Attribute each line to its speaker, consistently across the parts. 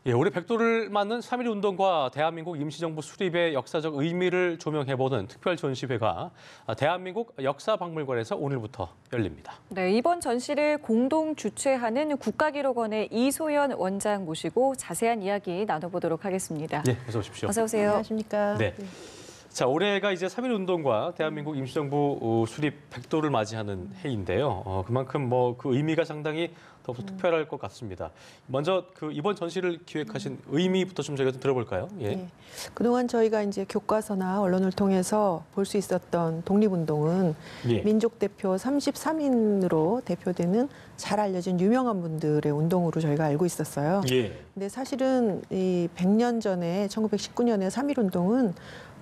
Speaker 1: 예, 올해 백도를 맞는 3.1 운동과 대한민국 임시정부 수립의 역사적 의미를 조명해보는 특별 전시회가 대한민국 역사박물관에서 오늘부터 열립니다.
Speaker 2: 네, 이번 전시를 공동 주최하는 국가기록원의 이소연 원장 모시고 자세한 이야기 나눠보도록 하겠습니다.
Speaker 1: 네, 어서 오십시오.
Speaker 2: 어서 오세요.
Speaker 3: 안녕하십니까.
Speaker 1: 네. 자, 올해가 이제 3.1 운동과 대한민국 임시정부 수립 100도를 맞이하는 해인데요. 그만큼 그 의미가 상당히 더욱더 특별할 것 같습니다. 먼저 이번 전시를 기획하신 의미부터 좀 저희가 좀 들어볼까요? 예.
Speaker 3: 네. 그동안 저희가 이제 교과서나 언론을 통해서 볼 수 있었던 독립운동은
Speaker 1: 예.
Speaker 3: 민족 대표 33인으로 대표되는 잘 알려진 유명한 분들의 운동으로 저희가 알고 있었어요.
Speaker 1: 예.
Speaker 3: 근데 사실은 이 100년 전에 1919년에 3.1 운동은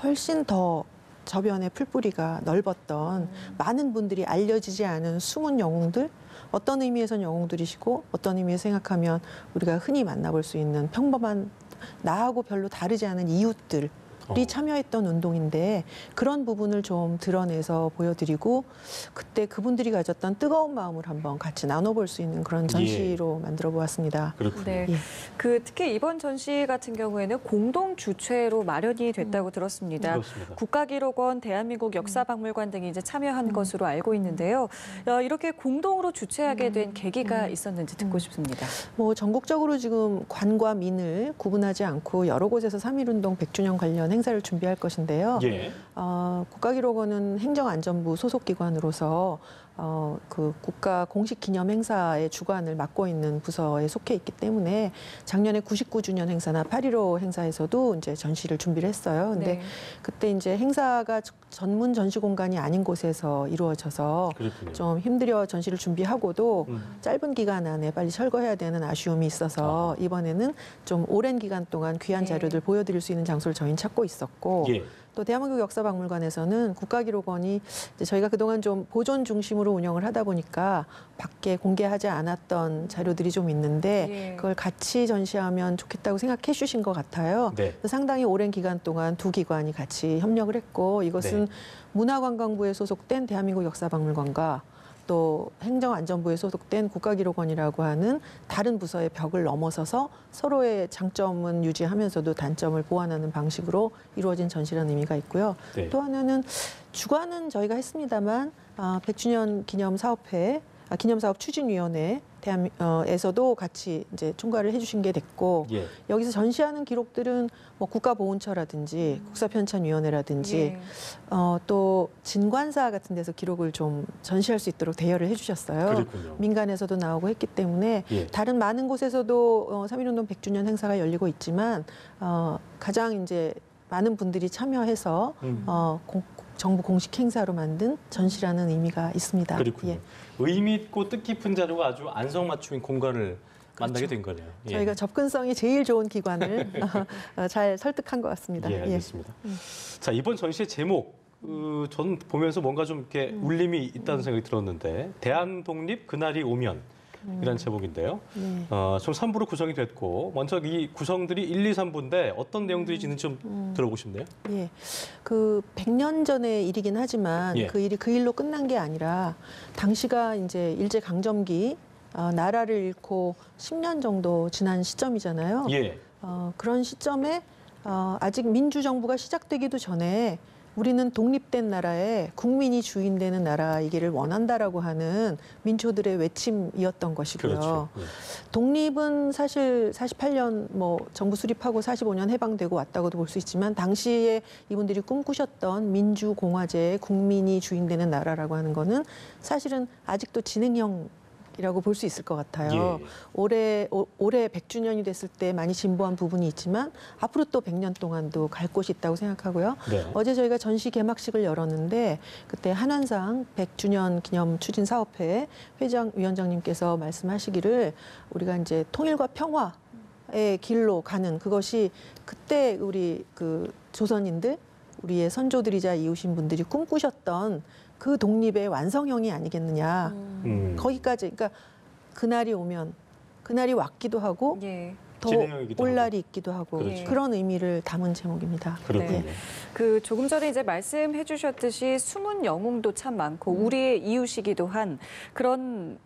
Speaker 3: 훨씬 더 저변의 풀뿌리가 넓었던 많은 분들이 알려지지 않은 숨은 영웅들, 어떤 의미에서는 영웅들이시고 어떤 의미에서 생각하면 우리가 흔히 만나볼 수 있는 평범한 나하고 별로 다르지 않은 이웃들이 참여했던 운동인데 그런 부분을 좀 드러내서 보여드리고 그때 그분들이 가졌던 뜨거운 마음을 한번 같이 나눠볼 수 있는 그런 전시로 만들어 보았습니다.
Speaker 1: 그렇군요.
Speaker 2: 네,
Speaker 3: 예.
Speaker 2: 특히 이번 전시 같은 경우에는 공동 주최로 마련이 됐다고 들었습니다.
Speaker 1: 그렇습니다.
Speaker 2: 국가기록원, 대한민국 역사박물관 등이 이제 참여한 것으로 알고 있는데요. 이렇게 공동으로 주최하게 된 계기가 있었는지 듣고 싶습니다.
Speaker 3: 전국적으로 지금 관과 민을 구분하지 않고 여러 곳에서 3.1 운동 100주년 관련 행사를 준비할 것인데요.
Speaker 1: 예.
Speaker 3: 국가기록원은 행정안전부 소속기관으로서 그 국가 공식 기념 행사의 주관을 맡고 있는 부서에 속해 있기 때문에 작년에 99주년 행사나 8.15 행사에서도 이제 전시를 준비를 했어요. 근데
Speaker 2: 네.
Speaker 3: 그때 이제 행사가 전문 전시 공간이 아닌 곳에서 이루어져서
Speaker 1: 그렇군요.
Speaker 3: 좀 힘들어 전시를 준비하고도 짧은 기간 안에 빨리 철거해야 되는 아쉬움이 있어서 이번에는 좀 오랜 기간 동안 귀한
Speaker 2: 네.
Speaker 3: 자료들 보여드릴 수 있는 장소를 저희는 찾고 있었고
Speaker 1: 예.
Speaker 3: 또 대한민국 역사박물관에서는 국가기록원이 이제 저희가 그동안 좀 보존 중심으로 운영을 하다 보니까 밖에 공개하지 않았던 자료들이 좀 있는데
Speaker 2: 예.
Speaker 3: 그걸 같이 전시하면 좋겠다고 생각해 주신 것 같아요.
Speaker 1: 네.
Speaker 3: 그래서 상당히 오랜 기간 동안 두 기관이 같이 협력을 했고 이것은 문화관광부에 소속된 대한민국 역사박물관과 또 행정안전부에 소속된 국가기록원이라고 하는 다른 부서의 벽을 넘어서서 서로의 장점은 유지하면서도 단점을 보완하는 방식으로 이루어진 전시라는 의미가 있고요.
Speaker 1: 네.
Speaker 3: 또 하나는 주관은 저희가 했습니다만 100주년 기념사업 추진위원회 에서도 같이 이제 총괄을 해주신 게 됐고
Speaker 1: 예.
Speaker 3: 여기서 전시하는 기록들은 국가보훈처라든지 국사편찬위원회라든지
Speaker 2: 예.
Speaker 3: 또 진관사 같은 데서 기록을 좀 전시할 수 있도록 대여를 해주셨어요.
Speaker 1: 그렇군요.
Speaker 3: 민간에서도 나오고 했기 때문에
Speaker 1: 예.
Speaker 3: 다른 많은 곳에서도 3.1 운동 100주년 행사가 열리고 있지만 가장 이제 많은 분들이 참여해서 정부 공식 행사로 만든 전시라는 의미가 있습니다.
Speaker 1: 그렇군요.
Speaker 3: 예.
Speaker 1: 의미 있고 뜻깊은 자료가 아주 안성맞춤인 공간을 만나게 된 거네요. 예.
Speaker 3: 저희가 접근성이 제일 좋은 기관을 잘 설득한 것 같습니다.
Speaker 1: 예, 알겠습니다. 자, 이번 전시의 제목, 전 보면서 뭔가 좀 이렇게 울림이 있다는 생각이 들었는데, 대한독립 그날이 오면. 이란 제목인데요. 좀 3부로 구성이 됐고 먼저 이 구성들이 1, 2, 3부인데 어떤 내용들이 있는지 좀 들어보고 싶네요.
Speaker 3: 예, 그 100년 전의 일이긴 하지만
Speaker 1: 예.
Speaker 3: 그 일이 그 일로 끝난 게 아니라 당시가 이제 일제 강점기 나라를 잃고 10년 정도 지난 시점이잖아요.
Speaker 1: 예.
Speaker 3: 그런 시점에 아직 민주정부가 시작되기도 전에 우리는 독립된 나라에 국민이 주인되는 나라이기를 원한다라고 하는 민초들의 외침이었던 것이고요.
Speaker 1: 그렇죠. 예.
Speaker 3: 독립은 사실 48년 정부 수립하고 45년 해방되고 왔다고도 볼 수 있지만 당시에 이분들이 꿈꾸셨던 민주공화제의 국민이 주인되는 나라라고 하는 거는 사실은 아직도 진행형 이라고 볼 수 있을 것 같아요.
Speaker 1: 예.
Speaker 3: 올해 100주년이 됐을 때 많이 진보한 부분이 있지만 앞으로 또 100년 동안도 갈 곳이 있다고 생각하고요.
Speaker 1: 네.
Speaker 3: 어제 저희가 전시 개막식을 열었는데 그때 한환상 100주년 기념 추진 사업회 위원장님께서 말씀하시기를 우리가 이제 통일과 평화의 길로 가는 그것이 그때 우리 그 조선인들 우리의 선조들이자 이웃인 분들이 꿈꾸셨던 그 독립의 완성형이 아니겠느냐. 거기까지 그러니까 그날이 오면 그날이 왔기도 하고
Speaker 2: 예.
Speaker 3: 더
Speaker 1: 진행형이기도
Speaker 3: 올
Speaker 1: 하고.
Speaker 3: 날이 있기도 하고
Speaker 1: 그렇죠.
Speaker 3: 그런 의미를 담은 제목입니다.
Speaker 1: 그렇군요.
Speaker 2: 네. 그 조금 전에 이제 말씀해 주셨듯이 숨은 영웅도 참 많고 우리의 이웃이기도 한 그런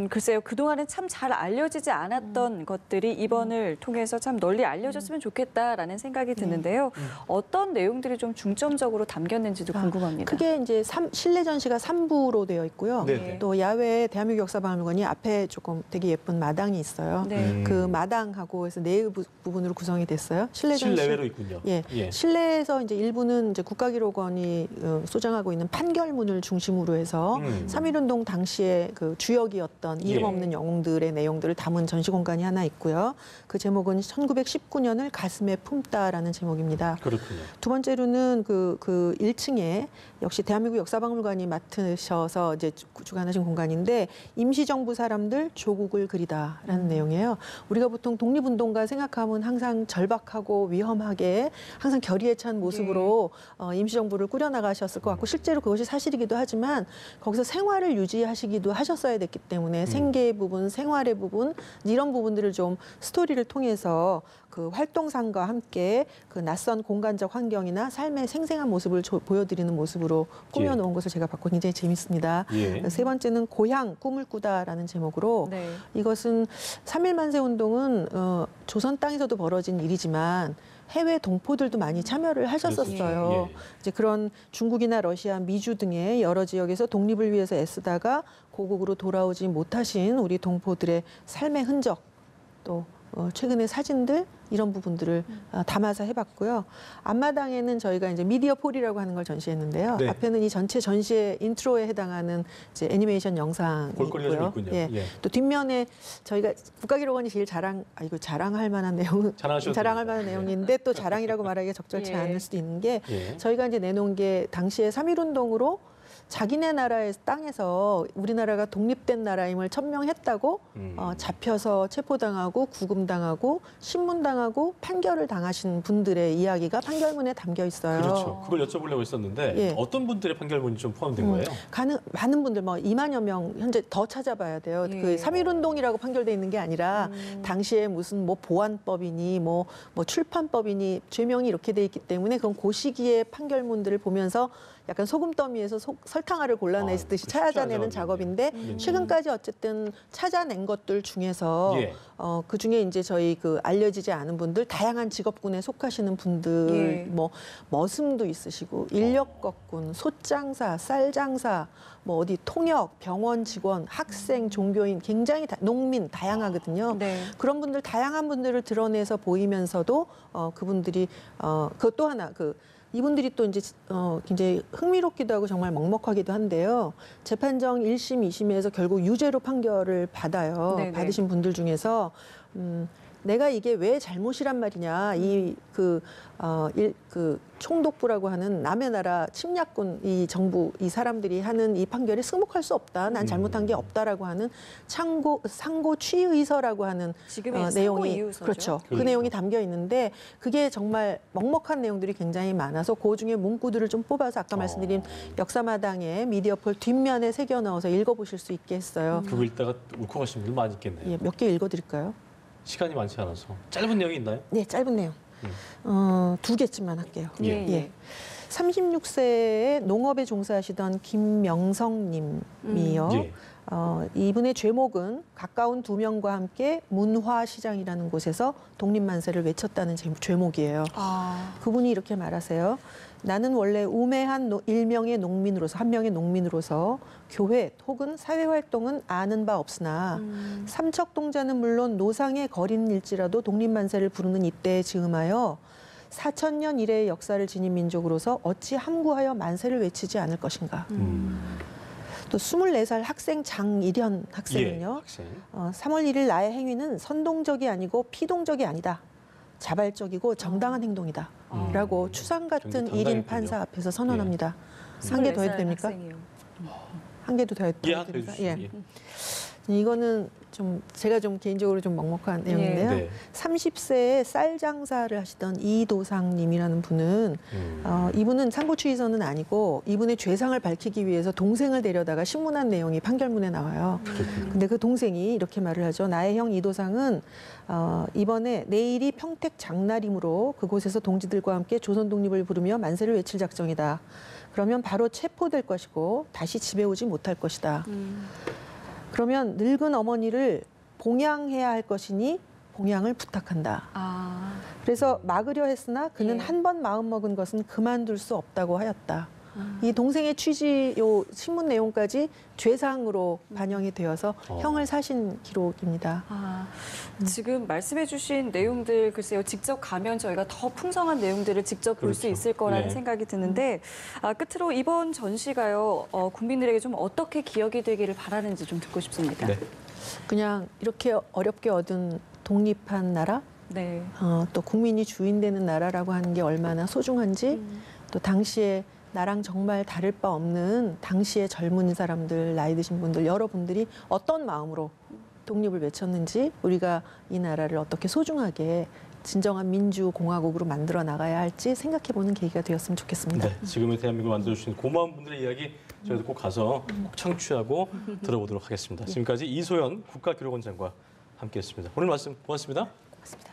Speaker 2: 글쎄요. 그동안은 참 잘 알려지지 않았던 것들이 이번을 통해서 참 널리 알려졌으면 좋겠다라는 생각이 드는데요. 어떤 내용들이 좀 중점적으로 담겼는지도 궁금합니다.
Speaker 3: 크게 이제 실내 전시가 3부로 되어 있고요.
Speaker 1: 네네.
Speaker 3: 또 야외 대한민국 역사박물관이 앞에 조금 되게 예쁜 마당이 있어요.
Speaker 2: 네.
Speaker 3: 그 마당하고 해서 네 부분으로 구성이 됐어요. 실내 전시.
Speaker 1: 실내외로 있군요.
Speaker 3: 예.
Speaker 1: 예.
Speaker 3: 실내에서 이제 일부는 이제 국가기록원이 소장하고 있는 판결문을 중심으로 해서 3.1운동 당시에 그 주역이었던 이름
Speaker 1: 예.
Speaker 3: 없는 영웅들의 내용들을 담은 전시 공간이 하나 있고요. 그 제목은 1919년을 가슴에 품다라는 제목입니다.
Speaker 1: 그렇군요.
Speaker 3: 두 번째로는 그 1층에 역시 대한민국 역사박물관이 맡으셔서 이제 주관하신 공간인데 임시정부 사람들 조국을 그리다라는 내용이에요. 우리가 보통 독립운동가 생각하면 항상 절박하고 위험하게 항상 결의에 찬 모습으로 임시정부를 꾸려나가셨을 것 같고 실제로 그것이 사실이기도 하지만 거기서 생활을 유지하시기도 하셨어야 됐기 때문에 생계의 부분, 생활의 부분 이런 부분들을 좀 스토리를 통해서 그 활동상과 함께 그 낯선 공간적 환경이나 삶의 생생한 모습을 보여드리는 모습으로 꾸며놓은 것을 제가 봤고 굉장히 재밌습니다.
Speaker 1: 예.
Speaker 3: 세 번째는 고향 꿈을 꾸다라는 제목으로
Speaker 2: 네.
Speaker 3: 이것은 3.1 만세 운동은 조선 땅에서도 벌어진 일이지만 해외 동포들도 많이 참여를 하셨었어요.
Speaker 1: 그렇죠. 예.
Speaker 3: 이제 그런 중국이나 러시아, 미주 등의 여러 지역에서 독립을 위해서 애쓰다가 고국으로 돌아오지 못하신 우리 동포들의 삶의 흔적 또 최근의 사진들 이런 부분들을 담아서 해봤고요. 앞마당에는 저희가 이제 미디어 폴이라고 하는 걸 전시했는데요.
Speaker 1: 네.
Speaker 3: 앞에는 이 전체 전시의 인트로에 해당하는 이제 애니메이션 영상이
Speaker 1: 볼거리가 좀
Speaker 3: 있고요.
Speaker 1: 있군요.
Speaker 3: 예.
Speaker 1: 예.
Speaker 3: 또 뒷면에 저희가 국가기록원이 제일 이거 자랑할 만한 내용은
Speaker 1: 자랑하셔도
Speaker 3: 자랑할
Speaker 1: 됩니다.
Speaker 3: 만한 내용인데 또 자랑이라고 말하기가 적절치
Speaker 2: 예.
Speaker 3: 않을 수도 있는 게
Speaker 1: 예.
Speaker 3: 저희가 이제 내놓은 게 당시에 3.1운동으로 자기네 나라의 땅에서 우리나라가 독립된 나라임을 천명했다고 잡혀서 체포당하고 구금당하고 신문당하고 판결을 당하신 분들의 이야기가 판결문에 담겨 있어요.
Speaker 1: 그렇죠. 그걸 여쭤보려고 했었는데
Speaker 3: 예.
Speaker 1: 어떤 분들의 판결문이 좀 포함된 거예요?
Speaker 3: 많은 분들 뭐 2만여 명 현재 더 찾아봐야 돼요.
Speaker 2: 예.
Speaker 3: 그 3.1운동이라고 판결돼 있는 게 아니라 당시에 무슨 뭐 보안법이니 뭐 출판법이니 죄명이 이렇게 돼 있기 때문에 그건 그 시기의 판결문들을 보면서 약간 소금더미에서 설탕알을 골라내듯이
Speaker 1: 쉽지
Speaker 3: 찾아내는
Speaker 1: 않은
Speaker 3: 작업인데
Speaker 1: 작업이네요.
Speaker 3: 최근까지 어쨌든 찾아낸 것들 중에서
Speaker 1: 예.
Speaker 3: 그 중에 이제 저희 그 알려지지 않은 분들 다양한 직업군에 속하시는 분들
Speaker 2: 예.
Speaker 3: 뭐 머슴도 있으시고 인력거꾼, 솥장사, 쌀장사, 뭐 어디 통역, 병원 직원, 학생, 종교인 굉장히 농민 다양하거든요.
Speaker 2: 네.
Speaker 3: 그런 분들 다양한 분들을 드러내서 보이면서도 그분들이 그것도 하나 이분들이 또 이제 굉장히 흥미롭기도 하고 정말 먹먹하기도 한데요. 재판정 1심, 2심에서 결국 유죄로 판결을 받아요.
Speaker 2: 네네.
Speaker 3: 받으신 분들 중에서 내가 이게 왜 잘못이란 말이냐. 그 총독부라고 하는 남의 나라 침략군 이 정부 이 사람들이 하는 이 판결에 승복할 수 없다. 난 잘못한 게 없다라고 하는 상고 취의서라고 하는
Speaker 2: 지금의 상고
Speaker 3: 내용이
Speaker 2: 이유서죠.
Speaker 3: 그렇죠. 그
Speaker 1: 그렇죠.
Speaker 3: 내용이 담겨 있는데 그게 정말 먹먹한 내용들이 굉장히 많아서 그 중에 문구들을 좀 뽑아서 아까 말씀드린 역사마당에 미디어폴 뒷면에 새겨 넣어서 읽어보실 수 있게 했어요.
Speaker 1: 그거 읽다가 울컥 하신 분들 많이 있겠네요.
Speaker 3: 예, 몇 개 읽어드릴까요?
Speaker 1: 시간이 많지 않아서. 짧은 내용이 있나요?
Speaker 3: 네, 짧은 내용. 2개쯤만 할게요.
Speaker 2: 예.
Speaker 3: 예. 36세에 농업에 종사하시던 김명성 님이요.
Speaker 1: 예.
Speaker 3: 이분의 죄목은 가까운 2명과 함께 문화시장이라는 곳에서 독립만세를 외쳤다는 죄목이에요. 그분이 이렇게 말하세요. 나는 원래 우매한 한 명의 농민으로서 교회 혹은 사회활동은 아는 바 없으나 삼척동자는 물론 노상의 거린일지라도 독립만세를 부르는 이때에 즈음하여 4,000년 이래의 역사를 지닌 민족으로서 어찌 함구하여 만세를 외치지 않을 것인가. 또 24살 학생 장일현 학생은요.
Speaker 1: 예, 학생.
Speaker 3: 3월 1일 나의 행위는 선동적이 아니고 피동적이 아니다. 자발적이고 정당한 행동이다. 라고 추상 같은
Speaker 1: 굉장히
Speaker 3: 1인
Speaker 1: 당당했군요.
Speaker 3: 판사 앞에서 선언합니다. 한 개 더 해도
Speaker 2: 24살
Speaker 3: 됩니까?
Speaker 2: 학생이요.
Speaker 3: 한 개도 더 해도
Speaker 1: 예, 하나 더
Speaker 3: 됩니까?
Speaker 1: 해주시죠. 예.
Speaker 3: 이거는 좀 제가 좀 개인적으로 좀 먹먹한 내용인데요.
Speaker 1: 네.
Speaker 3: 30세에 쌀 장사를 하시던 이도상님이라는 분은 이분은 삼부추의선은 아니고 이분의 죄상을 밝히기 위해서 동생을 데려다가 신문한 내용이 판결문에 나와요. 근데 그 동생이 이렇게 말을 하죠. 나의 형 이도상은 이번에 내일이 평택 장날이므로 그곳에서 동지들과 함께 조선 독립을 부르며 만세를 외칠 작정이다. 그러면 바로 체포될 것이고 다시 집에 오지 못할 것이다. 그러면 늙은 어머니를 봉양해야 할 것이니 봉양을 부탁한다.
Speaker 2: 아,
Speaker 3: 그래서 막으려 했으나 그는
Speaker 2: 예.
Speaker 3: 한 번 마음먹은 것은 그만둘 수 없다고 하였다. 이 동생의 취지, 요 신문 내용까지 죄상으로 반영이 되어서 형을 사신 기록입니다.
Speaker 2: 지금 말씀해주신 내용들 글쎄요 직접 가면 저희가 더 풍성한 내용들을 직접 볼 수
Speaker 1: 그렇죠.
Speaker 2: 있을 거라는
Speaker 1: 네.
Speaker 2: 생각이 드는데 끝으로 이번 전시가요 국민들에게 좀 어떻게 기억이 되기를 바라는지 좀 듣고 싶습니다.
Speaker 1: 네.
Speaker 3: 그냥 이렇게 어렵게 얻은 독립한 나라,
Speaker 2: 네.
Speaker 3: 또 국민이 주인되는 나라라고 하는 게 얼마나 소중한지, 또 당시에 나랑 정말 다를 바 없는 당시의 젊은 사람들, 나이 드신 분들, 여러분들이 어떤 마음으로 독립을 외쳤는지 우리가 이 나라를 어떻게 소중하게 진정한 민주공화국으로 만들어 나가야 할지 생각해보는 계기가 되었으면 좋겠습니다.
Speaker 1: 네, 지금의 대한민국을 만들어주신 고마운 분들의 이야기 저희도 꼭 가서 꼭 청취하고 들어보도록 하겠습니다. 지금까지 이소연 국가기록원장과 함께했습니다. 오늘 말씀 고맙습니다.
Speaker 3: 고맙습니다.